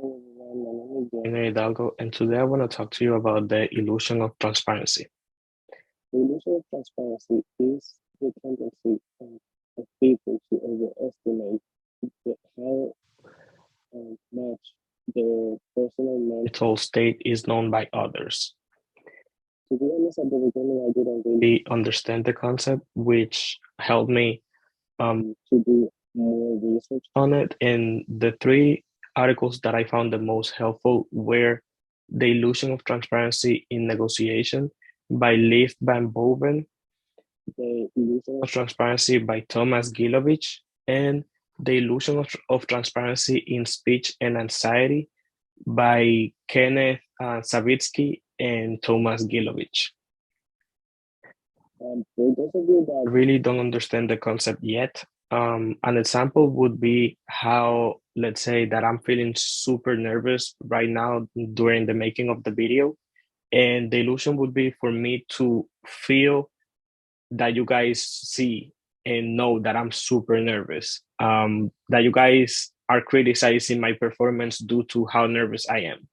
Hello everyone, my name is Daniel Hidalgo, and today I want to talk to you about the illusion of transparency. The illusion of transparency is the tendency of people to overestimate how much their personal mental state is known by others. To be honest, at the beginning, I didn't really understand the concept, which helped me to do more research on it. And the three articles that I found the most helpful were The Illusion of Transparency in Negotiation by Leif Van Boven, The Illusion of Transparency by Thomas Gilovich, and The Illusion of Transparency in Speech and Anxiety by Kenneth Savitsky and Thomas Gilovich. For those of you that really don't understand the concept yet, an example would be how, let's say that I'm feeling super nervous right now during the making of the video. And the illusion would be for me to feel that you guys see and know that I'm super nervous, that you guys are criticizing my performance due to how nervous I am.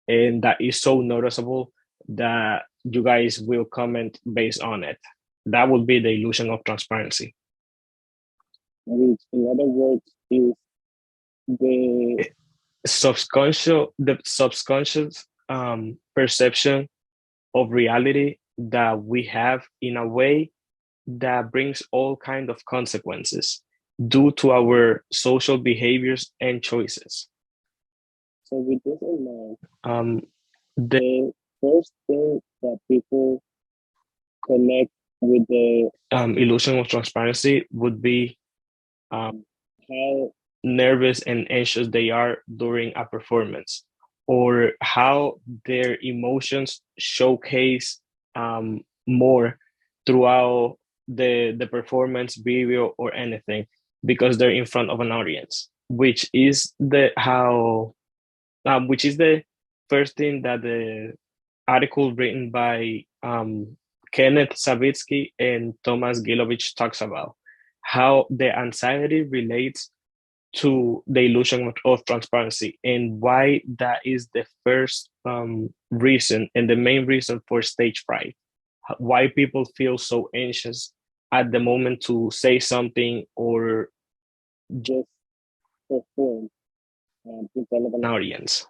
And that is so noticeable that you guys will comment based on it. That would be the illusion of transparency. Which, in other words, is the subconscious perception of reality that we have in a way that brings all kind of consequences due to our social behaviors and choices. So with this in mind, the first thing that people connect with the illusion of transparency would be how nervous and anxious they are during a performance, or how their emotions showcase more throughout the performance video or anything, because they're in front of an audience, which is the first thing that the article written by Kenneth Savitsky and Thomas Gilovich talks about, how the anxiety relates to the illusion of transparency, and why that is the first reason and the main reason for stage fright, why people feel so anxious at the moment to say something or just perform in front of an audience.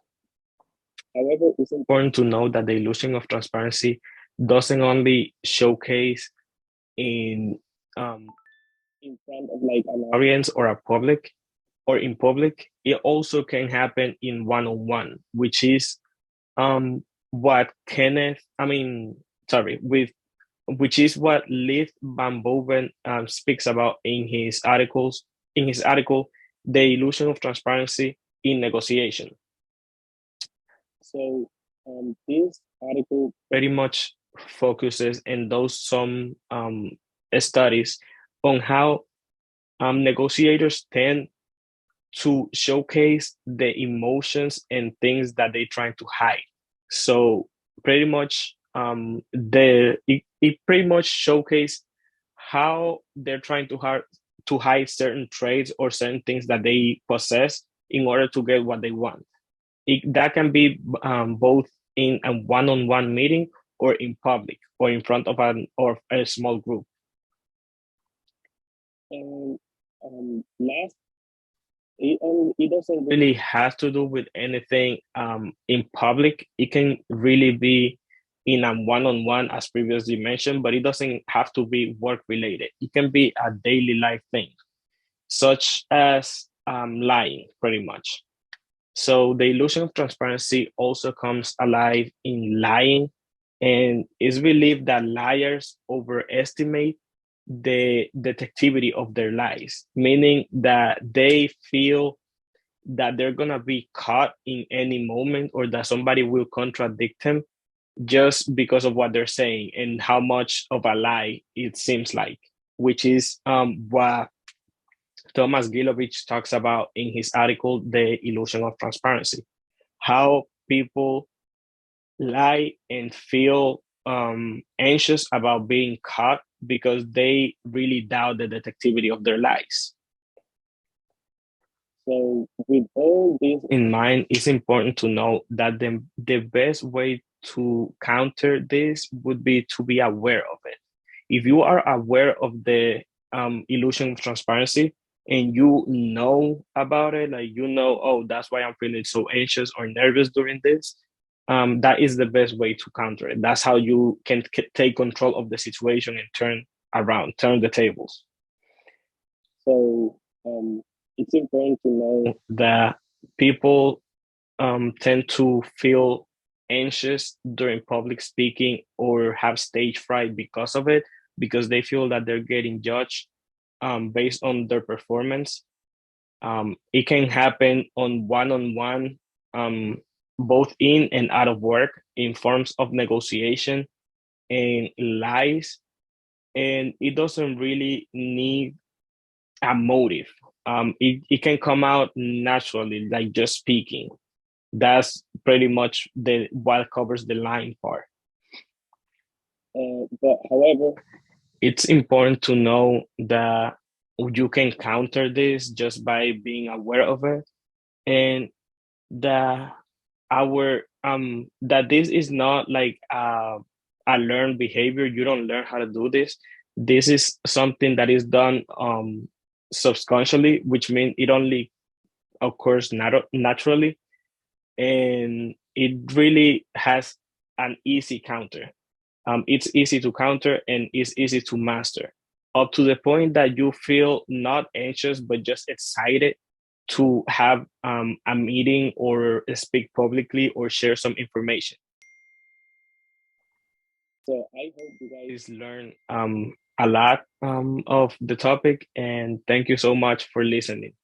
However, it's important to know that the illusion of transparency doesn't only showcase in front of like an audience or a public or in public. It also can happen in one-on-one, which is what which is what Leif Van Boven speaks about in his articles, in his article, The Illusion of Transparency in Negotiation. So this article pretty much focuses in those some studies on how negotiators tend to showcase the emotions and things that they're trying to hide. So pretty much it pretty much showcase how they're trying to hide certain traits or certain things that they possess in order to get what they want. That can be both in a one-on-one meeting or in public or in front of a small group. And last, it doesn't really have to do with anything in public. It can really be in a one-on-one, as previously mentioned, but it doesn't have to be work-related. It can be a daily life thing, such as lying, pretty much. So the illusion of transparency also comes alive in lying, and it's believed that liars overestimate the detectivity of their lies, meaning that they feel that they're gonna be caught in any moment, or that somebody will contradict them just because of what they're saying and how much of a lie it seems like, which is what Thomas Gilovich talks about in his article, The Illusion of Transparency, how people lie and feel anxious about being caught because they really doubt the detectivity of their lies. So with all this in mind, it's important to know that the best way to counter this would be to be aware of it. If you are aware of the illusion of transparency and you know about it, like you know, oh, that's why I'm feeling so anxious or nervous during this, that is the best way to counter it. That's how you can take control of the situation and turn the tables. So it's important to know that people tend to feel anxious during public speaking or have stage fright because of it, because they feel that they're getting judged based on their performance. It can happen on one, both in and out of work, in forms of negotiation and lies. And it doesn't really need a motive. It can come out naturally, like just speaking. That's pretty much the what covers the line part. But however, it's important to know that you can counter this just by being aware of it, and that that this is not like a learned behavior. You don't learn how to do this. This is something that is done subconsciously, which means it only occurs naturally, and it really has an easy counter. It's easy to counter and it's easy to master, up to the point that you feel not anxious but just excited to have a meeting or speak publicly or share some information. So I hope you guys learn a lot of the topic, and thank you so much for listening.